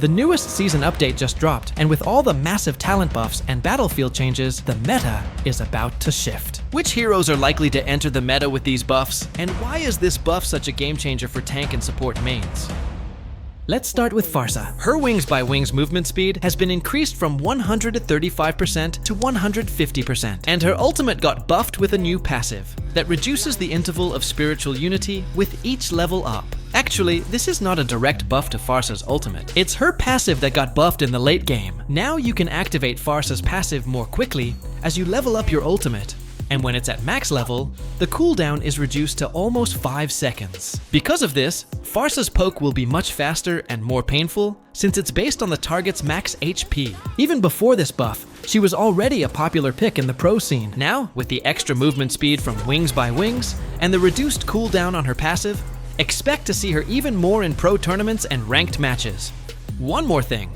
The newest season update just dropped, and with all the massive talent buffs and battlefield changes, the meta is about to shift. Which heroes are likely to enter the meta with these buffs, and why is this buff such a game changer for tank and support mains? Let's start with Pharsa. Her Wings by Wings movement speed has been increased from 135% to 150%, and her ultimate got buffed with a new passive that reduces the interval of spiritual unity with each level up. Actually, this is not a direct buff to Pharsa's ultimate. It's her passive that got buffed in the late game. Now you can activate Pharsa's passive more quickly as you level up your ultimate. And when it's at max level, the cooldown is reduced to almost 5 seconds. Because of this, Pharsa's poke will be much faster and more painful since it's based on the target's max HP. Even before this buff, she was already a popular pick in the pro scene. Now, with the extra movement speed from Wings by Wings and the reduced cooldown on her passive, expect to see her even more in pro tournaments and ranked matches. One more thing,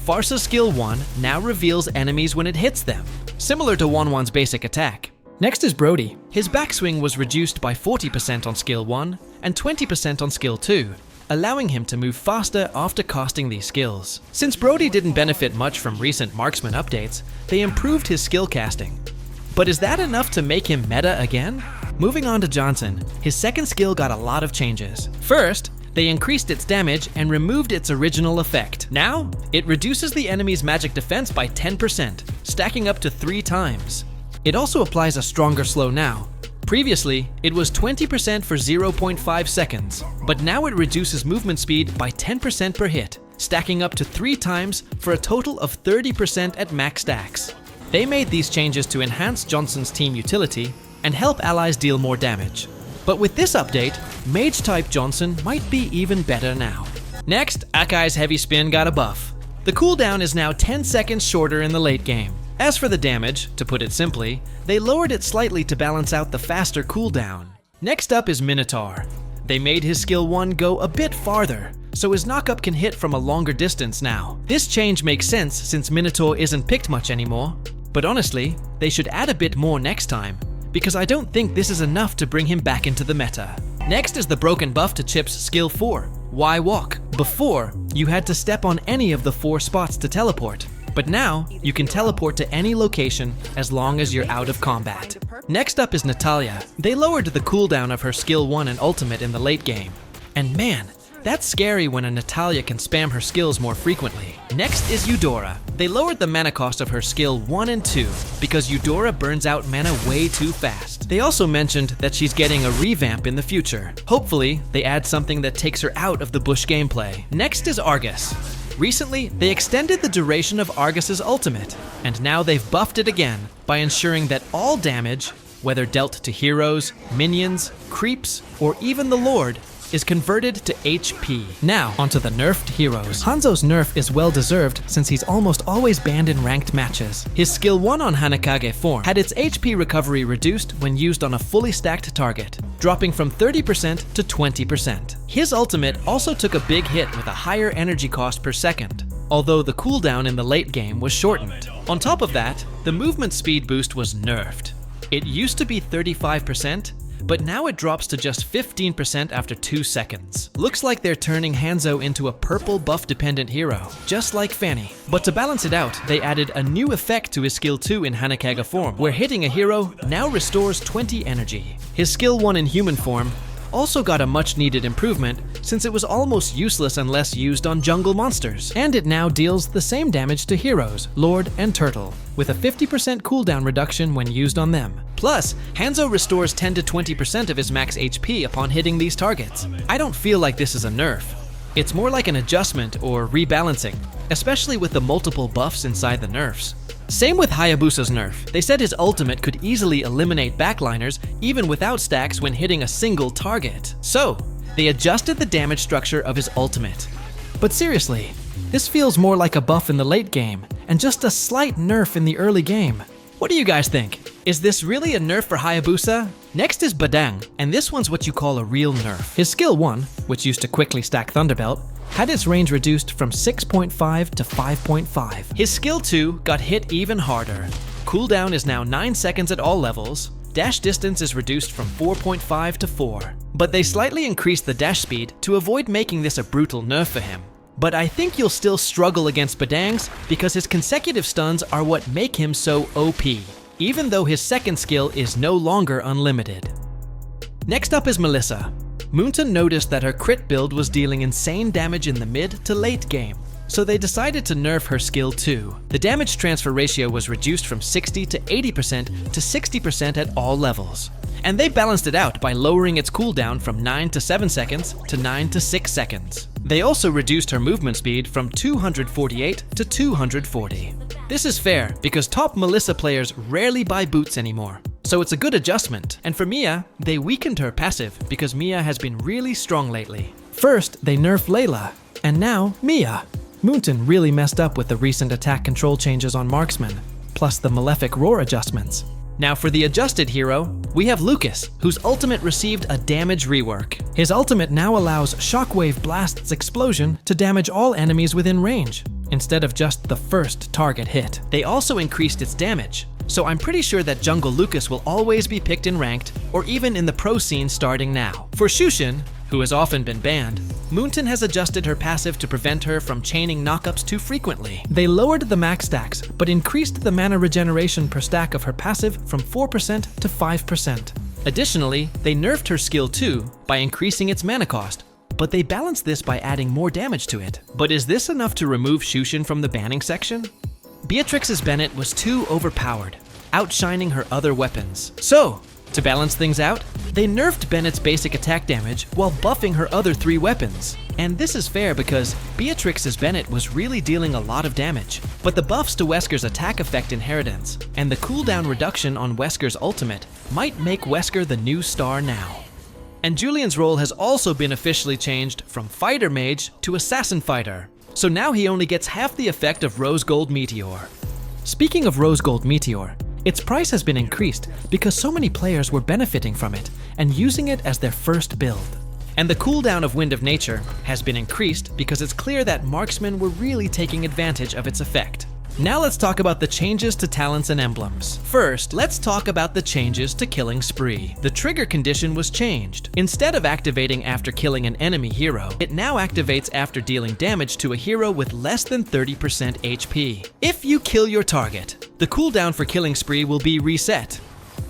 Pharsa's skill 1 now reveals enemies when it hits them, similar to Wanwan's basic attack. Next is Brody. His backswing was reduced by 40% on skill 1 and 20% on skill 2, allowing him to move faster after casting these skills. Since Brody didn't benefit much from recent Marksman updates, they improved his skill casting. But is that enough to make him meta again? Moving on to Johnson, his second skill got a lot of changes. First, they increased its damage and removed its original effect. Now, it reduces the enemy's magic defense by 10%, stacking up to 3 times. It also applies a stronger slow now. Previously, it was 20% for 0.5 seconds, but now it reduces movement speed by 10% per hit, stacking up to 3 times for a total of 30% at max stacks. They made these changes to enhance Johnson's team utility and help allies deal more damage. But with this update, Mage-type Johnson might be even better now. Next, Akai's Heavy Spin got a buff. The cooldown is now 10 seconds shorter in the late game. As for the damage, to put it simply, they lowered it slightly to balance out the faster cooldown. Next up is Minotaur. They made his skill 1 go a bit farther, so his knockup can hit from a longer distance now. This change makes sense since Minotaur isn't picked much anymore, but honestly, they should add a bit more next time, because I don't think this is enough to bring him back into the meta. Next is the broken buff to Chip's skill 4, Why Walk. Before, you had to step on any of the 4 spots to teleport. But now, you can teleport to any location as long as you're out of combat. Next up is Natalia. They lowered the cooldown of her skill 1 and ultimate in the late game. And man, that's scary when a Natalia can spam her skills more frequently. Next is Eudora. They lowered the mana cost of her skill 1 and 2 because Eudora burns out mana way too fast. They also mentioned that she's getting a revamp in the future. Hopefully, they add something that takes her out of the bush gameplay. Next is Argus. Recently, they extended the duration of Argus's ultimate, and now they've buffed it again by ensuring that all damage, whether dealt to heroes, minions, creeps, or even the Lord, is converted to HP. Now, onto the nerfed heroes. Hanzo's nerf is well deserved since he's almost always banned in ranked matches. His skill 1 on Hanakage form had its HP recovery reduced when used on a fully stacked target, dropping from 30% to 20%. His ultimate also took a big hit with a higher energy cost per second, although the cooldown in the late game was shortened. On top of that, the movement speed boost was nerfed. It used to be 35%, but now it drops to just 15% after 2 seconds. Looks like they're turning Hanzo into a purple buff-dependent hero, just like Fanny. But to balance it out, they added a new effect to his skill 2 in Hanakage form, where hitting a hero now restores 20 energy. His skill 1 in human form also got a much-needed improvement since it was almost useless unless used on jungle monsters. And it now deals the same damage to heroes, Lord and Turtle, with a 50% cooldown reduction when used on them. Plus, Hanzo restores 10 to 20% of his max HP upon hitting these targets. I don't feel like this is a nerf. It's more like an adjustment or rebalancing, especially with the multiple buffs inside the nerfs. Same with Hayabusa's nerf. They said his ultimate could easily eliminate backliners even without stacks when hitting a single target. So, they adjusted the damage structure of his ultimate. But seriously, this feels more like a buff in the late game and just a slight nerf in the early game. What do you guys think? Is this really a nerf for Hayabusa? Next is Badang, and this one's what you call a real nerf. His skill 1, which used to quickly stack Thunderbelt, had its range reduced from 6.5 to 5.5. His skill 2 got hit even harder. Cooldown is now 9 seconds at all levels. Dash distance is reduced from 4.5 to 4. But they slightly increased the dash speed to avoid making this a brutal nerf for him. But I think you'll still struggle against Badangs because his consecutive stuns are what make him so OP, even though his second skill is no longer unlimited. Next up is Melissa. Moonton noticed that her crit build was dealing insane damage in the mid to late game, so they decided to nerf her skill too. The damage transfer ratio was reduced from 60 to 80% to 60% at all levels. And they balanced it out by lowering its cooldown from 9 to 7 seconds to 9 to 6 seconds. They also reduced her movement speed from 248 to 240. This is fair because top Melissa players rarely buy boots anymore, so it's a good adjustment. And for Mia, they weakened her passive because Mia has been really strong lately. First, they nerfed Layla, and now Mia. Moonton really messed up with the recent attack control changes on Marksman, plus the Malefic Roar adjustments. Now for the adjusted hero, we have Lucas, whose ultimate received a damage rework. His ultimate now allows Shockwave Blast's explosion to damage all enemies within range, instead of just the first target hit. They also increased its damage, so I'm pretty sure that Jungle Lucas will always be picked in ranked, or even in the pro scene starting now. For Shushin, who has often been banned, Moonton has adjusted her passive to prevent her from chaining knockups too frequently. They lowered the max stacks, but increased the mana regeneration per stack of her passive from 4% to 5%. Additionally, they nerfed her skill too by increasing its mana cost, but they balanced this by adding more damage to it. But is this enough to remove Shushin from the banning section? Beatrix's Bennett was too overpowered, outshining her other weapons. So, to balance things out, they nerfed Bennett's basic attack damage while buffing her other 3 weapons. And this is fair because Beatrix's Bennett was really dealing a lot of damage. But the buffs to Wesker's attack effect inheritance and the cooldown reduction on Wesker's ultimate might make Wesker the new star now. And Julian's role has also been officially changed from Fighter Mage to Assassin Fighter. So now he only gets half the effect of Rose Gold Meteor. Speaking of Rose Gold Meteor, its price has been increased because so many players were benefiting from it and using it as their first build. And the cooldown of Wind of Nature has been increased because it's clear that Marksmen were really taking advantage of its effect. Now let's talk about the changes to talents and emblems. First, let's talk about the changes to Killing Spree. The trigger condition was changed. Instead of activating after killing an enemy hero, it now activates after dealing damage to a hero with less than 30% HP. If you kill your target, the cooldown for Killing Spree will be reset.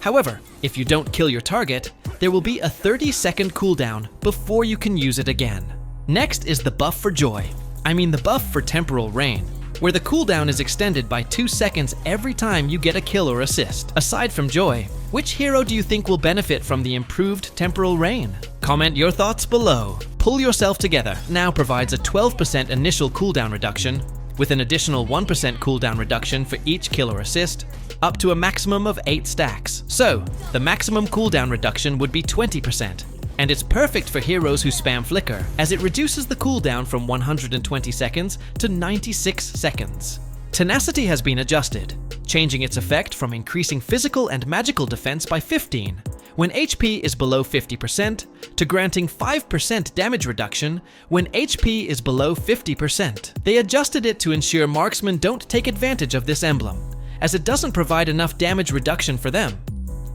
However, if you don't kill your target, there will be a 30-second cooldown before you can use it again. Next is the buff for Joy. The buff for Temporal Rain, where the cooldown is extended by 2 seconds every time you get a kill or assist. Aside from Joy, which hero do you think will benefit from the improved Temporal Rain? Comment your thoughts below. Pull Yourself Together now provides a 12% initial cooldown reduction, with an additional 1% cooldown reduction for each kill or assist, up to a maximum of 8 stacks. So, the maximum cooldown reduction would be 20%. And it's perfect for heroes who spam Flicker, as it reduces the cooldown from 120 seconds to 96 seconds. Tenacity has been adjusted, changing its effect from increasing physical and magical defense by 15 when HP is below 50% to granting 5% damage reduction when HP is below 50%. They adjusted it to ensure marksmen don't take advantage of this emblem, as it doesn't provide enough damage reduction for them.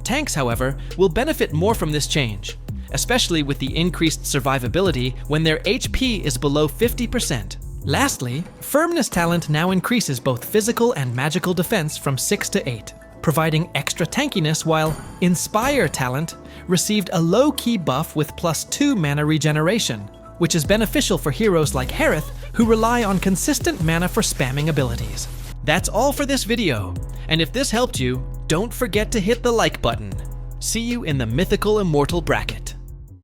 Tanks, however, will benefit more from this change, especially with the increased survivability when their HP is below 50%. Lastly, Firmness talent now increases both physical and magical defense from 6 to 8, providing extra tankiness, while Inspire talent received a low-key buff with +2 mana regeneration, which is beneficial for heroes like Harith who rely on consistent mana for spamming abilities. That's all for this video, and if this helped you, don't forget to hit the like button. See you in the Mythical Immortal bracket.